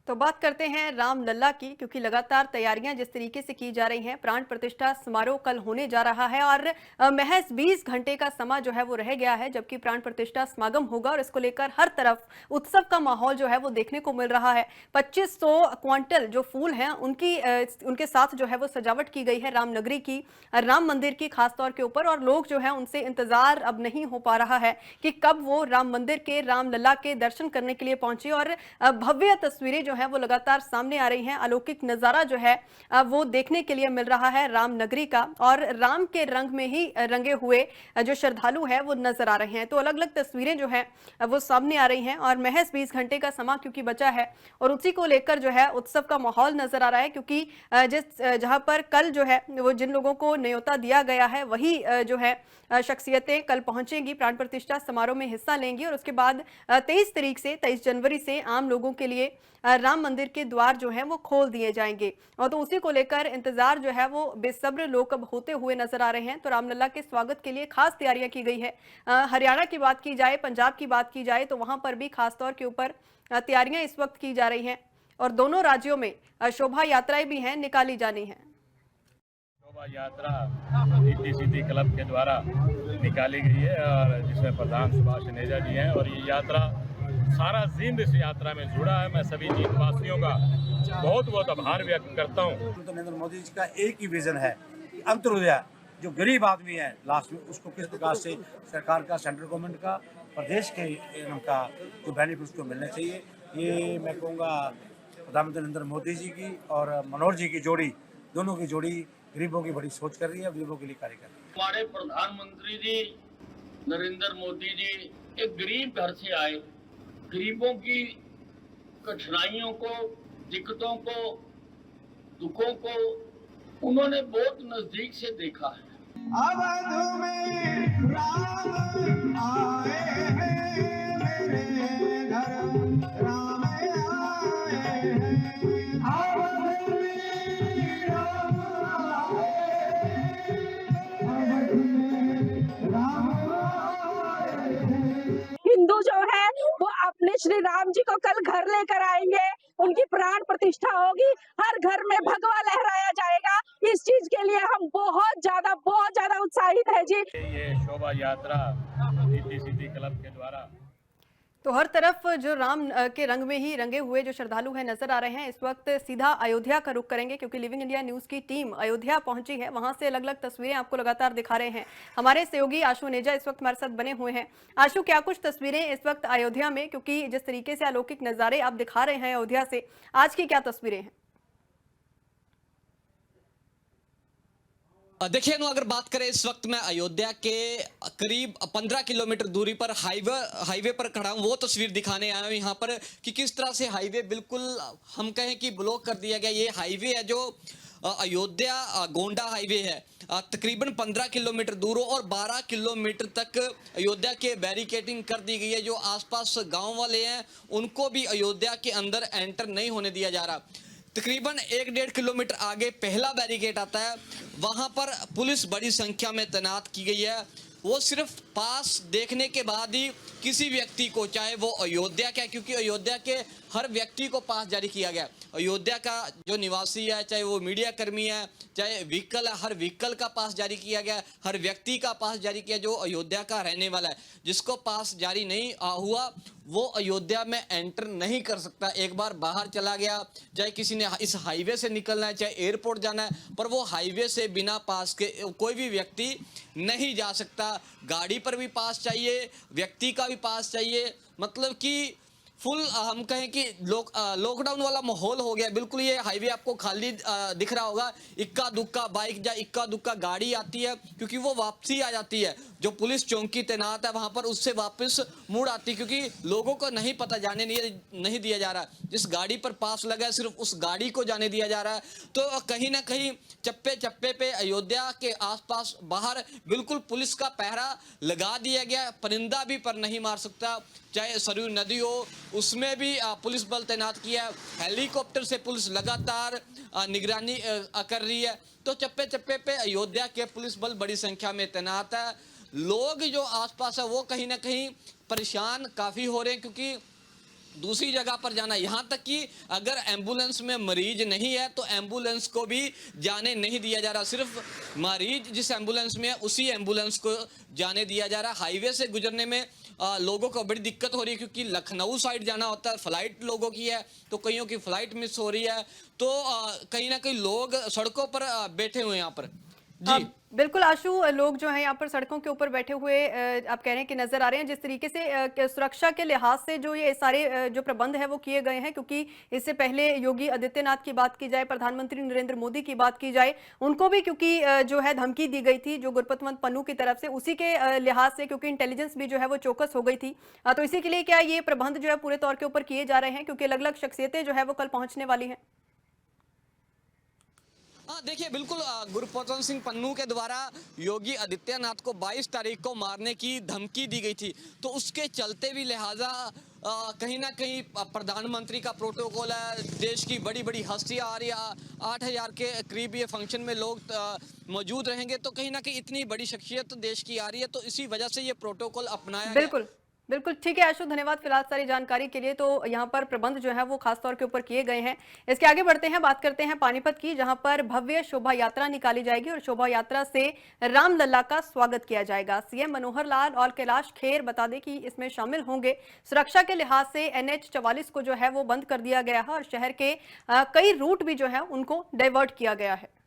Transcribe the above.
तो बात करते हैं रामलला की, क्योंकि लगातार तैयारियां जिस तरीके से की जा रही हैं, प्राण प्रतिष्ठा समारोह कल होने जा रहा है और महज 20 घंटे का समय जो है वो रह गया है, जबकि प्राण प्रतिष्ठा समागम होगा और इसको लेकर हर तरफ उत्सव का माहौल जो है वो देखने को मिल रहा है। 2500 क्विंटल जो फूल हैं उनके साथ जो है वो सजावट की गई है रामनगरी की, राम मंदिर की खासतौर के ऊपर, और लोग जो है उनसे इंतजार अब नहीं हो पा रहा है कि कब वो राम मंदिर के रामलला के दर्शन करने के लिए पहुंचे। और भव्य तस्वीरें जो है वो लगातार सामने आ रही हैं। अलौकिक नजारा जो है वो देखने के लिए मिल रहा है रामनगरी का, और राम के रंग में ही रंगे हुए जो श्रद्धालु है वो नजर आ रहे हैं। तो अलग अलग तस्वीरें जो है वो सामने आ रही हैं और महज 20 घंटे का समय क्योंकि बचा है और उसी को लेकर जो है उत्सव का माहौल नजर आ रहा है, क्योंकि जहां पर कल जो है वो जिन लोगों को न्योता दिया गया है वही जो है शख्सियतें कल पहुंचेंगी, प्राण प्रतिष्ठा समारोह में हिस्सा लेंगी और उसके बाद 23 जनवरी से आम लोगों के लिए राम मंदिर के द्वार जो हैं वो खोल दिए जाएंगे। और तो उसी को लेकर इंतजार जो है वो बेसब्र लोग अब होते हुए नजर आ रहे हैं। तो रामलला के स्वागत के लिए खास तैयारियां की गई है। हरियाणा की बात की जाए, पंजाब की बात की जाए तो वहां पर भी खासतौर के ऊपर तैयारियां इस वक्त की जा रही हैं और दोनों राज्यों में शोभा यात्राएं भी हैं निकाली जानी है। शोभा यात्रा रिद्धि सिद्धि क्लब के द्वारा निकाली गई है और जिसमें प्रधान सुभाष नेजा जी हैं, और ये यात्रा सारा जिंद इस यात्रा में जुड़ा है। मैं सभी जींदवासियों का बहुत बहुत आभार व्यक्त करता हूँ। तो नरेंद्र मोदी जी का एक ही विजन है कि अंत्योदय जो गरीब आदमी है लास्ट में उसको किस प्रकार से सरकार का, सेंट्रल गवर्नमेंट का, प्रदेश के उनका जो बेनिफिट उसको मिलने चाहिए। ये मैं कहूँगा प्रधानमंत्री नरेंद्र मोदी जी की और मनोहर जी की जोड़ी, दोनों की जोड़ी गरीबों की बड़ी सोच कर रही है, गरीबों के लिए कार्य कर रही है। हमारे प्रधानमंत्री जी नरेंद्र मोदी जी एक गरीब घर से आए, गरीबों की कठिनाइयों को, दिक्कतों को, दुखों को उन्होंने बहुत नजदीक से देखा है। अवध में राम आए हैं, मेरे घर राम आए हैं। अवध में राम आए हैं, अवध में राम आए हैं। हिंदू जो है वो अपने श्री राम जी को कल घर लेकर आएंगे, उनकी प्राण प्रतिष्ठा होगी, हर घर में भगवा लहराया जाएगा। इस चीज के लिए हम बहुत ज्यादा उत्साहित है जी। ये शोभा यात्रा रिद्धि सिद्धि क्लब के द्वारा तो हर तरफ जो राम के रंग में ही रंगे हुए जो श्रद्धालु हैं नजर आ रहे हैं। इस वक्त सीधा अयोध्या का रुख करेंगे, क्योंकि लिविंग इंडिया न्यूज की टीम अयोध्या पहुंची है। वहां से अलग अलग तस्वीरें आपको लगातार दिखा रहे हैं। हमारे सहयोगी आशु नेजा इस वक्त हमारे साथ बने हुए हैं। आशु, क्या कुछ तस्वीरें इस वक्त अयोध्या में, क्योंकि जिस तरीके से अलौकिक नजारे आप दिखा रहे हैं अयोध्या से, आज की क्या तस्वीरें हैं? देखिए अगर बात करें, इस वक्त मैं अयोध्या के करीब 15 किलोमीटर दूरी पर हाईवे पर खड़ा हूं। वो तस्वीर दिखाने आया हूं यहाँ पर कि किस तरह से हाईवे बिल्कुल हम कहें कि ब्लॉक कर दिया गया। ये हाईवे है जो अयोध्या गोंडा हाईवे है, तकरीबन 15 किलोमीटर दूर और 12 किलोमीटर तक अयोध्या के बैरिकेडिंग कर दी गई है। जो आसपास गांव वाले हैं उनको भी अयोध्या के अंदर एंटर नहीं होने दिया जा रहा। तकरीबन 1-1.5 किलोमीटर आगे पहला बैरिकेड आता है, वहां पर पुलिस बड़ी संख्या में तैनात की गई है। वो सिर्फ पास देखने के बाद ही किसी व्यक्ति को, चाहे वो अयोध्या का, क्योंकि अयोध्या के हर व्यक्ति को पास जारी किया गया। अयोध्या का जो निवासी है, चाहे वो मीडिया कर्मी है, चाहे व्हीकल है, हर व्हीकल का पास जारी किया गया, हर व्यक्ति का पास जारी किया जो अयोध्या का रहने वाला है। जिसको पास जारी नहीं हुआ वो अयोध्या में एंटर नहीं कर सकता। एक बार बाहर चला गया, चाहे किसी ने इस हाईवे से निकलना है, चाहे एयरपोर्ट जाना है, पर वो हाईवे से बिना पास के कोई भी व्यक्ति नहीं जा सकता। गाड़ी पर भी पास चाहिए, व्यक्ति का भी पास चाहिए। मतलब कि फुल हम कहें कि लॉकडाउन वाला माहौल हो गया बिल्कुल। ये हाईवे आपको खाली दिख रहा होगा, इक्का दुक्का बाइक या इक्का दुक्का गाड़ी आती है, क्योंकि वो वापसी आ जाती है। जो पुलिस चौकी तैनात है वहां पर उससे वापस मुड़ आती है, क्योंकि लोगों को नहीं पता, जाने नहीं दिया जा रहा। जिस गाड़ी पर पास लगा है सिर्फ उस गाड़ी को जाने दिया जा रहा है। तो कहीं ना कहीं चप्पे चप्पे पे अयोध्या के आसपास बाहर बिल्कुल पुलिस का पहरा लगा दिया गया। परिंदा भी पर नहीं मार सकता। चाहे सरयू नदी हो उसमें भी पुलिस बल तैनात किया है। हेलीकॉप्टर से पुलिस लगातार निगरानी कर रही है। तो चप्पे चप्पे पे अयोध्या के पुलिस बल बड़ी संख्या में तैनात है। लोग जो आसपास है वो कहीं ना कहीं परेशान काफ़ी हो रहे हैं, क्योंकि दूसरी जगह पर जाना, यहाँ तक कि अगर एम्बुलेंस में मरीज नहीं है तो एम्बुलेंस को भी जाने नहीं दिया जा रहा। सिर्फ मरीज जिस एम्बुलेंस में है उसी एम्बुलेंस को जाने दिया जा रहा है। हाईवे से गुजरने में लोगों को बड़ी दिक्कत हो रही है, क्योंकि लखनऊ साइड जाना होता है, फ्लाइट लोगों की है तो कईयों की फ्लाइट मिस हो रही है, तो कहीं ना कहीं लोग सड़कों पर बैठे हुए हैं यहाँ पर। जी बिल्कुल आशु, लोग जो हैं यहाँ पर सड़कों के ऊपर बैठे हुए आप कह रहे हैं कि नजर आ रहे हैं। जिस तरीके से सुरक्षा के लिहाज से जो ये सारे जो प्रबंध है वो किए गए हैं, क्योंकि इससे पहले योगी आदित्यनाथ की बात की जाए, प्रधानमंत्री नरेंद्र मोदी की बात की जाए, उनको भी क्योंकि जो है धमकी दी गई थी जो गुरपतवंत पन्नू की तरफ से, उसी के लिहाज से क्योंकि इंटेलिजेंस भी जो है वो चौकस हो गई थी। तो इसी के लिए क्या ये प्रबंध जो है पूरे तौर के ऊपर किए जा रहे हैं, क्योंकि अलग अलग शख्सियतें जो है वो कल पहुंचने वाली हैं? हाँ देखिए, बिल्कुल गुरपतवंत सिंह पन्नू के द्वारा योगी आदित्यनाथ को 22 तारीख को मारने की धमकी दी गई थी, तो उसके चलते भी लिहाजा कहीं ना कहीं प्रधानमंत्री का प्रोटोकॉल है, देश की बड़ी बड़ी हस्तियां आ रही है, 8000 के करीब ये फंक्शन में लोग मौजूद रहेंगे, तो कहीं ना कहीं इतनी बड़ी शख्सियत देश की आ रही है, तो इसी वजह से ये प्रोटोकॉल अपनाया गया। बिल्कुल बिल्कुल ठीक है आशु, धन्यवाद फिलहाल सारी जानकारी के लिए। तो यहाँ पर प्रबंध जो है वो खास तौर के ऊपर किए गए हैं। इसके आगे बढ़ते हैं, बात करते हैं पानीपत की, जहां पर भव्य शोभा यात्रा निकाली जाएगी और शोभा यात्रा से रामलला का स्वागत किया जाएगा। सीएम मनोहर लाल और कैलाश खेर बता दें कि इसमें शामिल होंगे। सुरक्षा के लिहाज से NH 44 को जो है वो बंद कर दिया गया है और शहर के कई रूट भी जो है उनको डाइवर्ट किया गया है।